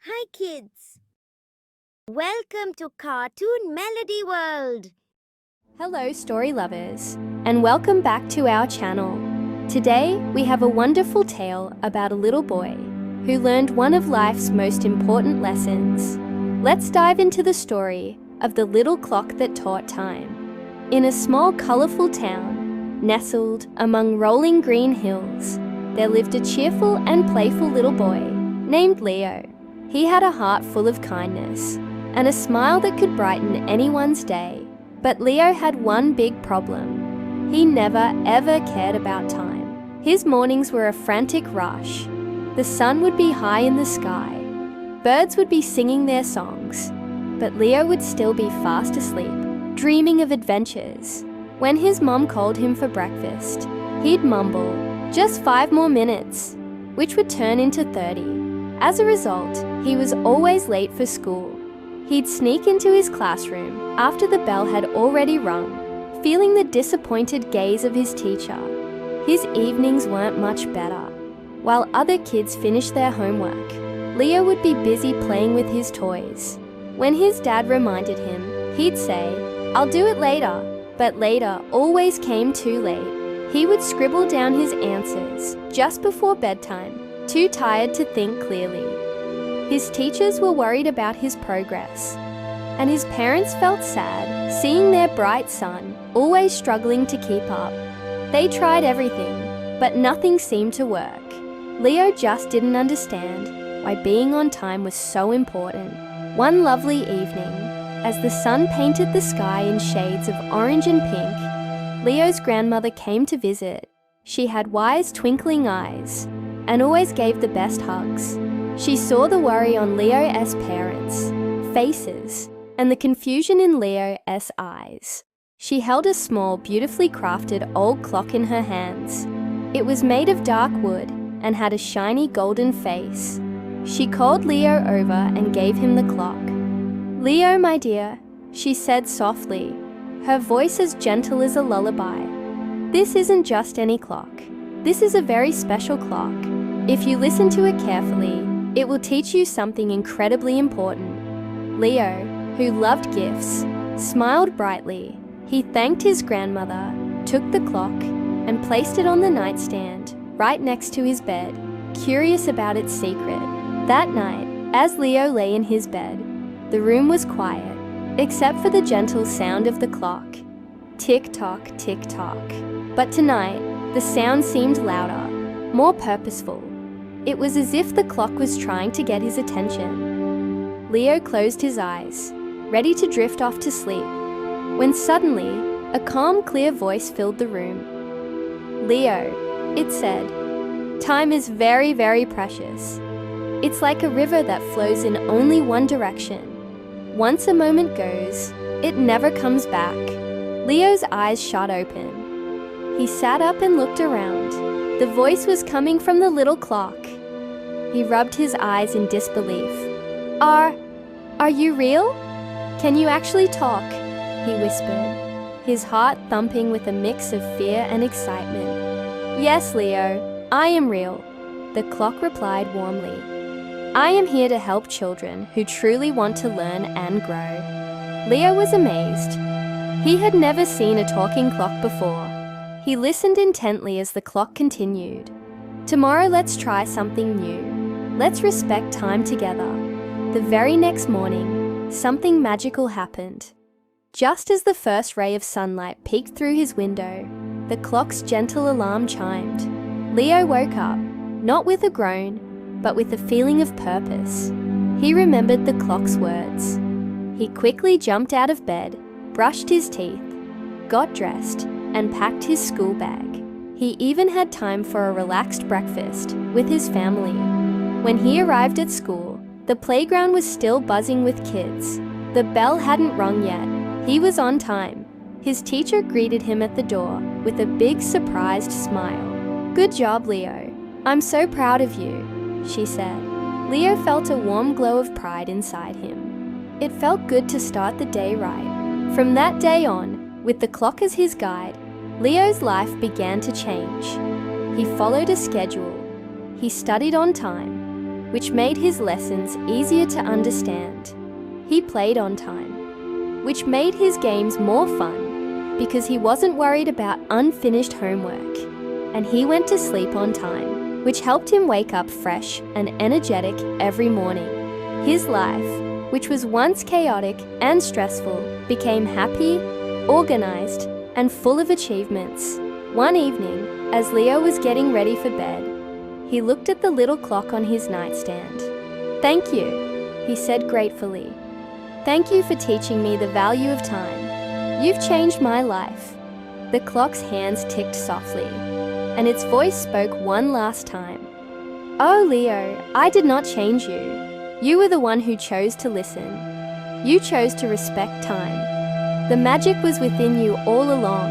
Hi kids! Welcome to Cartoon Melody World! Hello story lovers, and welcome back to our channel. Today we have a wonderful tale about a little boy who learned one of life's most important lessons. Let's dive into the story of the little clock that taught time. In a small colorful town, nestled among rolling green hills, there lived a cheerful and playful little boy named Leo. He had a heart full of kindness and a smile that could brighten anyone's day. But Leo had one big problem. He never ever cared about time. His mornings were a frantic rush. The sun would be high in the sky. Birds would be singing their songs. But Leo would still be fast asleep, dreaming of adventures. When his mom called him for breakfast, he'd mumble, "Just 5 more minutes," which would turn into 30. As a result, he was always late for school. He'd sneak into his classroom after the bell had already rung, feeling the disappointed gaze of his teacher. His evenings weren't much better. While other kids finished their homework, Leo would be busy playing with his toys. When his dad reminded him, he'd say, "I'll do it later," but later always came too late. He would scribble down his answers just before bedtime, too tired to think clearly. His teachers were worried about his progress, and his parents felt sad seeing their bright son always struggling to keep up. They tried everything, but nothing seemed to work. Leo just didn't understand why being on time was so important. One lovely evening, as the sun painted the sky in shades of orange and pink, Leo's grandmother came to visit. She had wise, twinkling eyes and always gave the best hugs. She saw the worry on Leo's parents' faces and the confusion in Leo's eyes. She held a small, beautifully crafted old clock in her hands. It was made of dark wood and had a shiny golden face. She called Leo over and gave him the clock. "Leo, my dear," she said softly, her voice as gentle as a lullaby. "This isn't just any clock. This is a very special clock. If you listen to it carefully, it will teach you something incredibly important." Leo, who loved gifts, smiled brightly. He thanked his grandmother, took the clock, and placed it on the nightstand right next to his bed, curious about its secret. That night, as Leo lay in his bed, the room was quiet, except for the gentle sound of the clock. Tick tock, tick tock. But tonight, the sound seemed louder, more purposeful. It was as if the clock was trying to get his attention. Leo closed his eyes, ready to drift off to sleep, when suddenly, a calm, clear voice filled the room. "Leo," it said, "time is very, very precious. It's like a river that flows in only one direction. Once a moment goes, it never comes back." Leo's eyes shot open. He sat up and looked around. The voice was coming from the little clock. He rubbed his eyes in disbelief. Are you real? Can you actually talk?" he whispered, his heart thumping with a mix of fear and excitement. "Yes, Leo, I am real," the clock replied warmly. "I am here to help children who truly want to learn and grow." Leo was amazed. He had never seen a talking clock before. He listened intently as the clock continued. "Tomorrow let's try something new. Let's respect time together." The very next morning, something magical happened. Just as the first ray of sunlight peeked through his window, the clock's gentle alarm chimed. Leo woke up, not with a groan, but with a feeling of purpose. He remembered the clock's words. He quickly jumped out of bed, brushed his teeth, got dressed, and packed his school bag. He even had time for a relaxed breakfast with his family. When he arrived at school, the playground was still buzzing with kids. The bell hadn't rung yet. He was on time. His teacher greeted him at the door with a big surprised smile. "Good job, Leo. I'm so proud of you," she said. Leo felt a warm glow of pride inside him. It felt good to start the day right. From that day on, with the clock as his guide, Leo's life began to change. He followed a schedule. He studied on time, which made his lessons easier to understand. He played on time, which made his games more fun because he wasn't worried about unfinished homework. And he went to sleep on time, which helped him wake up fresh and energetic every morning. His life, which was once chaotic and stressful, became happy, organized, and full of achievements. One evening, as Leo was getting ready for bed, he looked at the little clock on his nightstand. "Thank you," he said gratefully. "Thank you for teaching me the value of time. You've changed my life." The clock's hands ticked softly, and its voice spoke one last time. "Oh, Leo, I did not change you. You were the one who chose to listen. You chose to respect time. The magic was within you all along."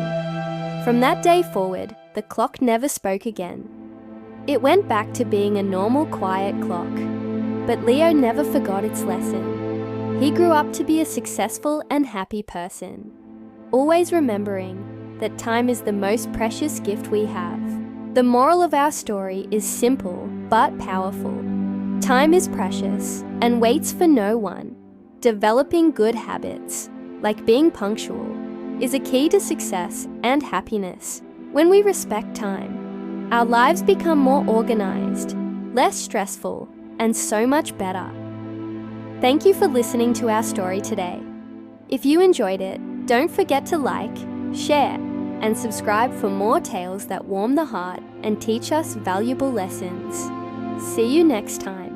From that day forward, the clock never spoke again. It went back to being a normal, quiet clock. But Leo never forgot its lesson. He grew up to be a successful and happy person, always remembering that time is the most precious gift we have. The moral of our story is simple but powerful. Time is precious and waits for no one. Developing good habits, like being punctual, is a key to success and happiness. When we respect time, our lives become more organized, less stressful, and so much better. Thank you for listening to our story today. If you enjoyed it, don't forget to like, share, and subscribe for more tales that warm the heart and teach us valuable lessons. See you next time.